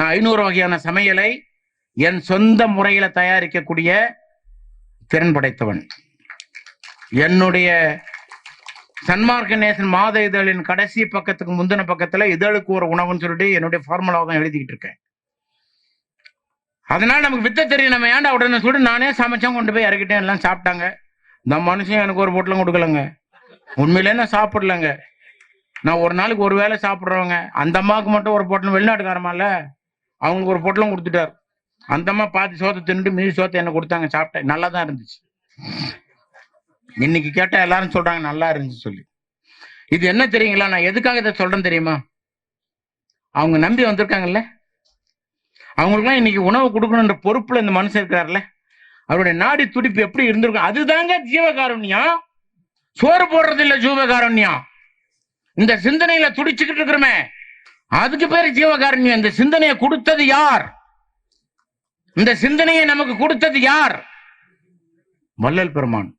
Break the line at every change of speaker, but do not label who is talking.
நான் 500 வகையான சமையலை என் சொந்த முறையில தயாரிக்கக்கூடிய திறன் படைத்தவன். என்னுடைய சன்மார்க்க நேசன் மாத இதழின் கடைசி பக்கத்துக்கு முந்தின பக்கத்துல இதழுக்கு ஒரு உணவுன்னு சொல்லிட்டு என்னுடைய ஃபார்முலாவை தான் எழுதிக்கிட்டு இருக்கேன். அதனால நமக்கு வித்த தெரியும், நம்ம ஏன்டா உடனே சொல்லிட்டு நானே சமைச்சேன், கொண்டு போய் இறக்கிட்டேன், எல்லாம் சாப்பிட்டாங்க. இந்த மனுஷன் எனக்கு ஒரு பொட்டலம் கொடுக்கலங்க, உண்மையிலே நான் சாப்பிடலங்க. நான் ஒரு நாளைக்கு ஒரு வேளை சாப்பிட்றவங்க. அந்த அம்மாவுக்கு மட்டும் ஒரு பொட்டலம், வெளிநாட்டுக்காரமால அவங்களுக்கு ஒரு பொட்டலம் கொடுத்துட்டார். அந்த அம்மா பாதி சோத்தை தின்னுட்டு மீதி சோத்தை என்ன கொடுத்தாங்க, சாப்பிட்டேன், நல்லா தான் இருந்துச்சு. இன்னைக்கு கேட்டா எல்லாரும் சொல்றாங்க நல்லா இருந்துச்சு சொல்லி. இது என்ன தெரியுங்களா, நான் எதுக்காக இதை சொல்றேன் தெரியுமா? அவங்க நம்பி வந்திருக்காங்கல்ல, அவங்களுக்குலாம் இன்னைக்கு உணவு கொடுக்கணுன்ற பொறுப்புல இந்த மனுஷன் இருக்கிறார்ல, அவருடைய நாடி துடிப்பு எப்படி இருந்திருக்கும். அதுதாங்க ஜீவகாருண்யம். சோறு போடுறது இல்ல ஜீவகாருண்யம். இந்த சிந்தனையில துடிச்சுக்கிட்டு இருக்கிறோமே, அதுக்கு பேரு ஜீவகாருண்யம். இந்த சிந்தனையை கொடுத்தது யார்? இந்த சிந்தனையை நமக்கு கொடுத்தது யார்? வள்ளல் பெருமான்.